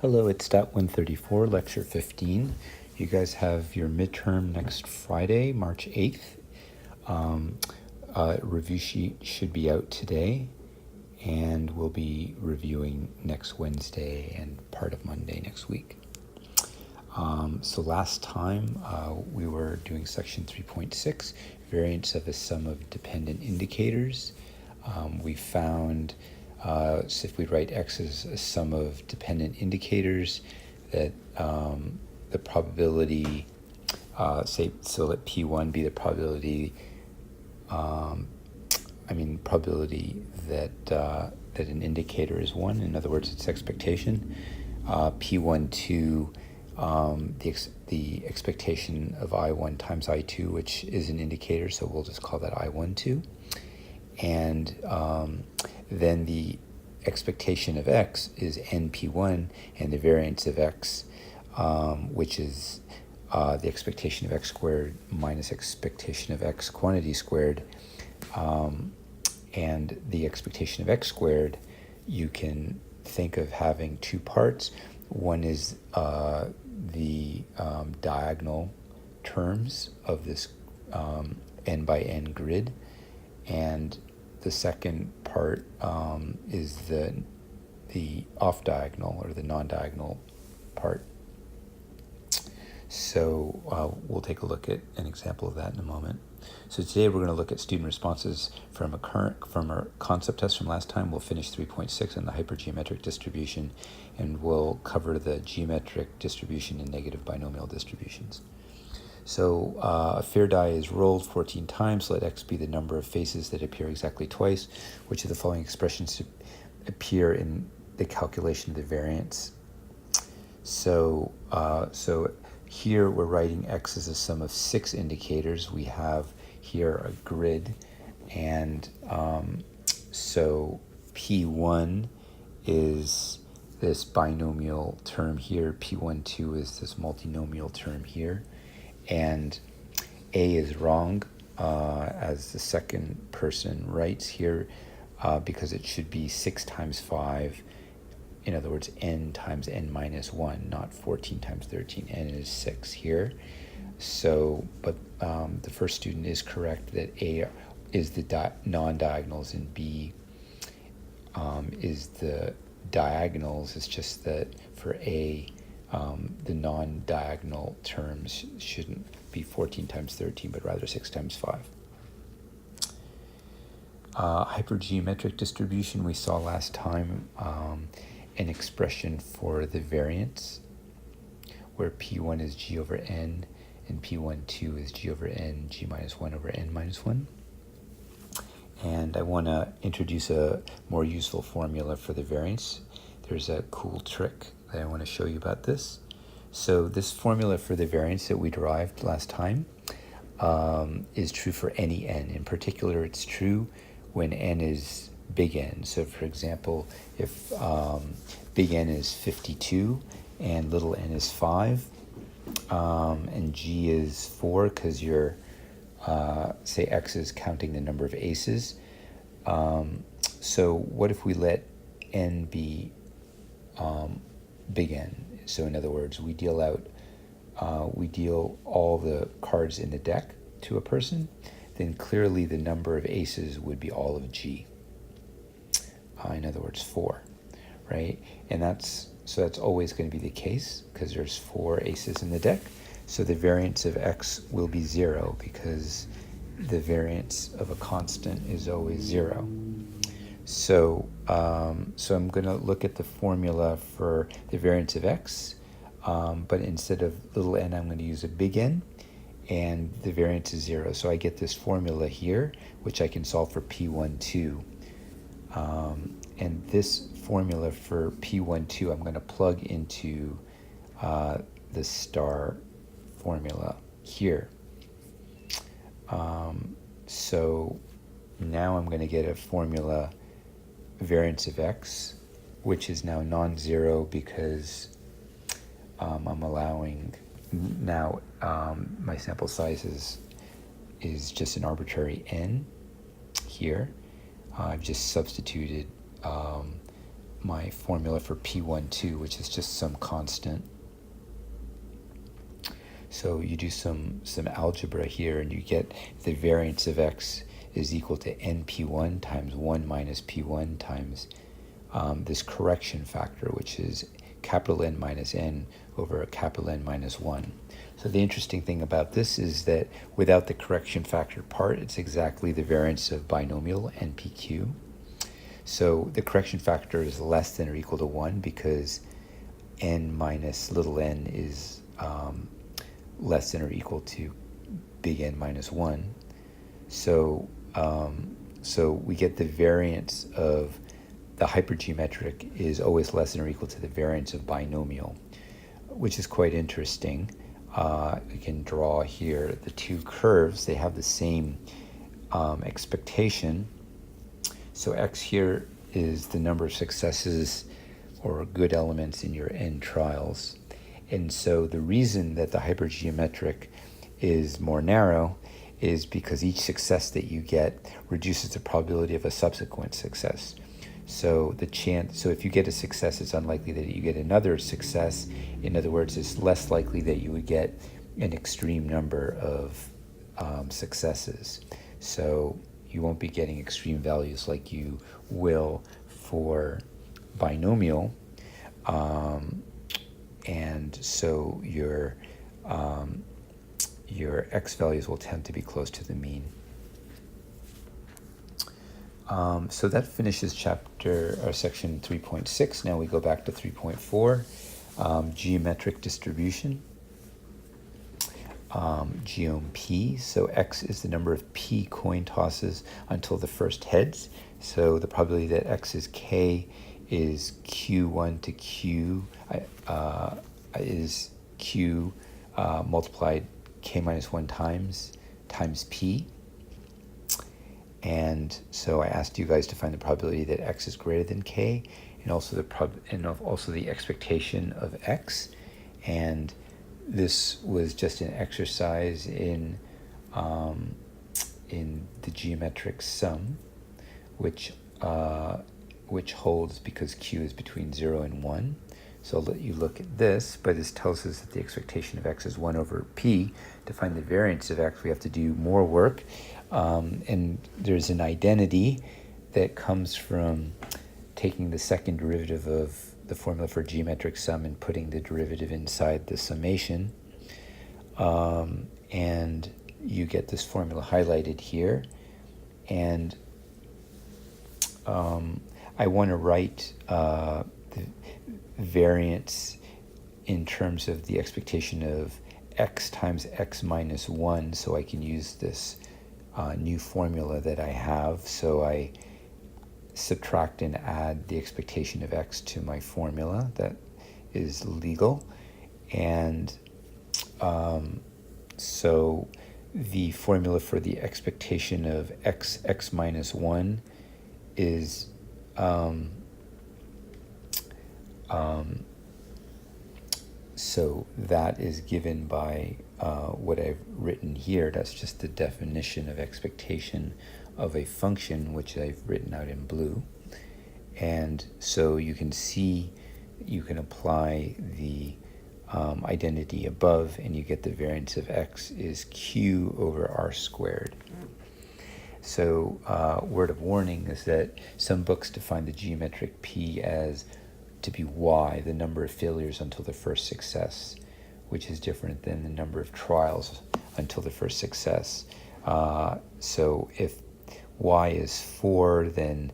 Hello, it's Stat 134, Lecture 15. You guys have your midterm next Friday, March 8th. Review sheet should be out today, and we'll be reviewing next Wednesday and part of Monday next week. So last time we were doing section 3.6, variance of a sum of dependent indicators. We found, so if we write x as a sum of dependent indicators, that the probability, so let P1 be the probability, probability that that an indicator is 1. In other words, its expectation. P12, the expectation of I1 times I2, which is an indicator, so we'll just call that I12. And then the expectation of x is NP1, and the variance of x, which is the expectation of x squared minus expectation of x quantity squared, and the expectation of x squared, you can think of having two parts. One is the diagonal terms of this n by n grid, and the second part is the off-diagonal or the non-diagonal part. So we'll take a look at an example of that in a moment. So today we're going to look at student responses from our concept test from last time. We'll finish 3.6 on the hypergeometric distribution, and we'll cover the geometric distribution and negative binomial distributions. So a fair die is rolled 14 times. Let x be the number of faces that appear exactly twice. Which of the following expressions appear in the calculation of the variance? So here we're writing x as a sum of 6 indicators. We have here a grid, and so P1 is this binomial term here. P12 is this multinomial term here. And A is wrong, as the second person writes here, because it should be 6 times 5. In other words, n times n minus 1, not 14 times 13. N is 6 here. So, but the first student is correct that A is the non-diagonals and B is the diagonals. It's just that for A, the non-diagonal terms shouldn't be 14 times 13, but rather 6 times 5. Hypergeometric distribution, we saw last time an expression for the variance, where P1 is g over n, and P12 is g over n, g minus 1 over n minus 1. And I want to introduce a more useful formula for the variance. There's a cool trick that I want to show you about this. So this formula for the variance that we derived last time is true for any n. In particular, it's true when n is big N. So for example, if big N is 52 and little n is 5, and g is 4, because you're, say x is counting the number of aces. So what if we let n be big N? So in other words, we deal all the cards in the deck to a person, then clearly the number of aces would be all of G. In other words, 4, right? And that's always going to be the case because there's 4 aces in the deck. So the variance of x will be 0 because the variance of a constant is always 0. So I'm going to look at the formula for the variance of x, but instead of little n, I'm going to use a big N, and the variance is 0. So I get this formula here, which I can solve for P12. And this formula for P12, I'm going to plug into the star formula here. So now I'm going to get a formula, variance of x, which is now non-zero because I'm allowing now my sample size is just an arbitrary n here. I've just substituted my formula for P12, which is just some constant. So you do some algebra here, and you get the variance of x is equal to np1 times 1 minus p1 times this correction factor, which is capital N minus n over capital N minus 1. So the interesting thing about this is that without the correction factor part, it's exactly the variance of binomial npq. So the correction factor is less than or equal to 1 because n minus little n is less than or equal to big N minus 1. So, so we get the variance of the hypergeometric is always less than or equal to the variance of binomial, which is quite interesting. We can draw here the two curves. They have the same expectation. So x here is the number of successes or good elements in your n trials. And so the reason that the hypergeometric is more narrow is because each success that you get reduces the probability of a subsequent success. So if you get a success, it's unlikely that you get another success. In other words, it's less likely that you would get an extreme number of successes. So you won't be getting extreme values like you will for binomial. And so your x values will tend to be close to the mean. So that finishes section 3.6. Now we go back to 3.4, geometric distribution, geom p. So x is the number of p coin tosses until the first heads. So the probability that x is k is q1 to q is q multiplied k minus 1 times p. And so I asked you guys to find the probability that x is greater than k, and also the expectation of x. And this was just an exercise in the geometric sum, which holds because q is between 0 and 1. So I'll let you look at this, but this tells us that the expectation of x is 1 over p. To find the variance of x, we have to do more work. And there's an identity that comes from taking the second derivative of the formula for geometric sum and putting the derivative inside the summation. And you get this formula highlighted here. And I want to write the variance in terms of the expectation of x times x minus 1, so I can use this new formula that I have. So I subtract and add the expectation of x to my formula. That is legal. And so the formula for the expectation of x minus 1 is so that is given by what I've written here. That's just the definition of expectation of a function, which I've written out in blue. And so you can see, you can apply the identity above, and you get the variance of x is q over r squared. So word of warning is that some books define the geometric p as to be y, the number of failures until the first success, which is different than the number of trials until the first success. So if y is 4, then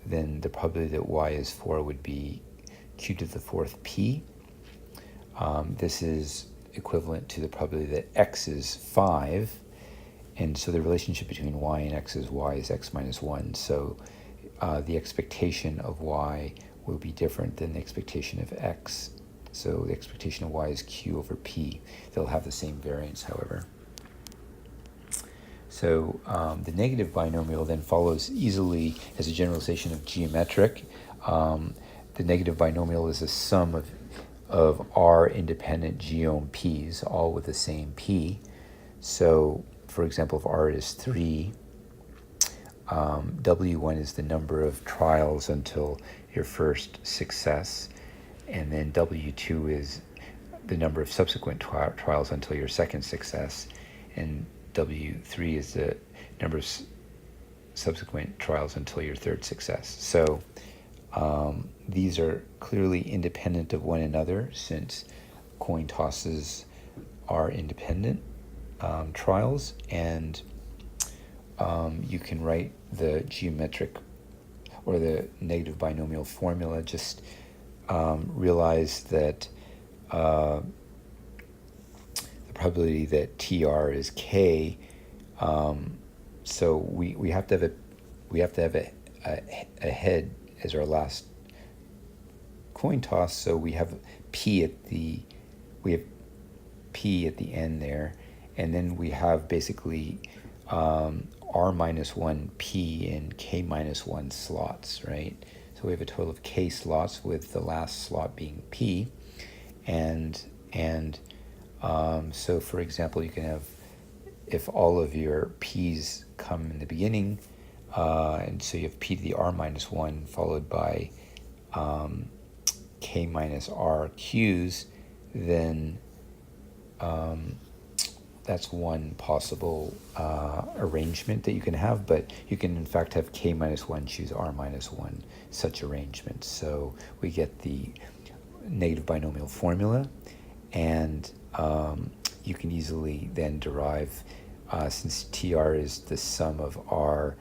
the probability that y is 4 would be q to the 4th p. This is equivalent to the probability that x is 5. And so the relationship between y and x is x minus 1. So the expectation of y will be different than the expectation of x. So the expectation of y is q over p. They'll have the same variance, however. So the negative binomial then follows easily as a generalization of geometric. The negative binomial is a sum of r independent geom p's, all with the same p. So, for example, if r is 3, W1 is the number of trials until your first success, and then W2 is the number of subsequent trials until your second success, and W3 is the number of subsequent trials until your third success. So these are clearly independent of one another, since coin tosses are independent trials, and you can write the geometric or the negative binomial formula. Just realize that the probability that TR is K. So we have to have a head as our last coin toss. So we have P at the end there, and then we have basically R minus 1 P and K minus 1 slots, right? So we have a total of K slots, with the last slot being P, and so for example, you can have, if all of your P's come in the beginning, and so you have P to the R minus 1 followed by K minus R Q's, then that's one possible arrangement that you can have, but you can in fact have K minus 1 choose R minus 1, such arrangement. So we get the negative binomial formula, and you can easily then derive, since TR is the sum of R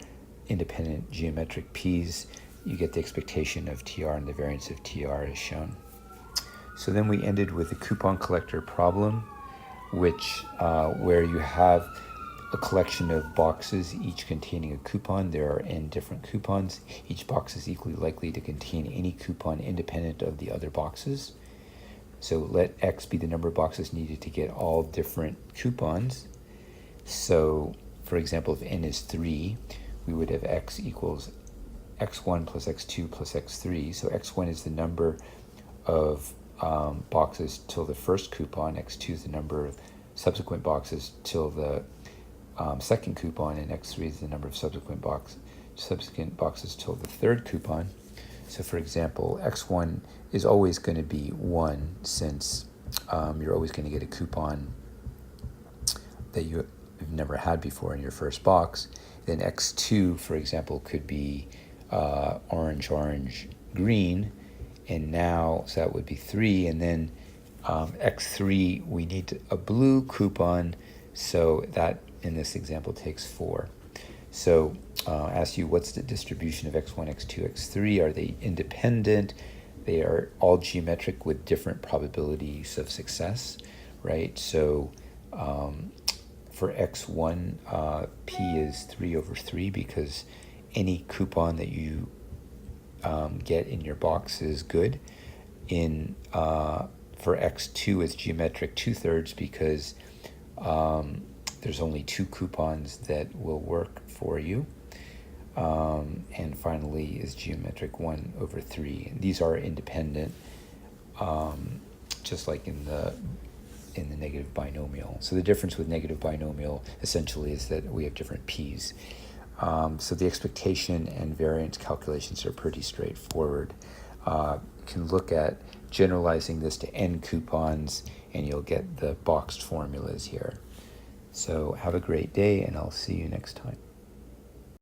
independent geometric P's, you get the expectation of TR, and the variance of TR is shown. So then we ended with the coupon collector problem, which where you have a collection of boxes, each containing a coupon. There are n different coupons. Each box is equally likely to contain any coupon independent of the other boxes. So let X be the number of boxes needed to get all different coupons. So, for example, if n is 3, we would have X equals X1 plus X2 plus X3. So X1 is the number of boxes till the first coupon, X2 is the number of subsequent boxes till the second coupon, and X3 is the number of subsequent boxes till the third coupon. So for example, X1 is always going to be 1, since you're always going to get a coupon that you've never had before in your first box. Then X2, for example, could be orange, orange, green, and now, so that would be 3, and then X3, we need a blue coupon, so that in this example takes 4. So ask you, what's the distribution of X1, X2, X3? Are they independent? They are all geometric with different probabilities of success, right? So for X1, P is 3 over 3, because any coupon that you get in your box is good. For X2, it's geometric 2/3, because there's only 2 coupons that will work for you. And finally is geometric 1 over 3. And these are independent, just like in the negative binomial. So the difference with negative binomial essentially is that we have different P's. So the expectation and variance calculations are pretty straightforward. You can look at generalizing this to n coupons, and you'll get the boxed formulas here. So have a great day, and I'll see you next time.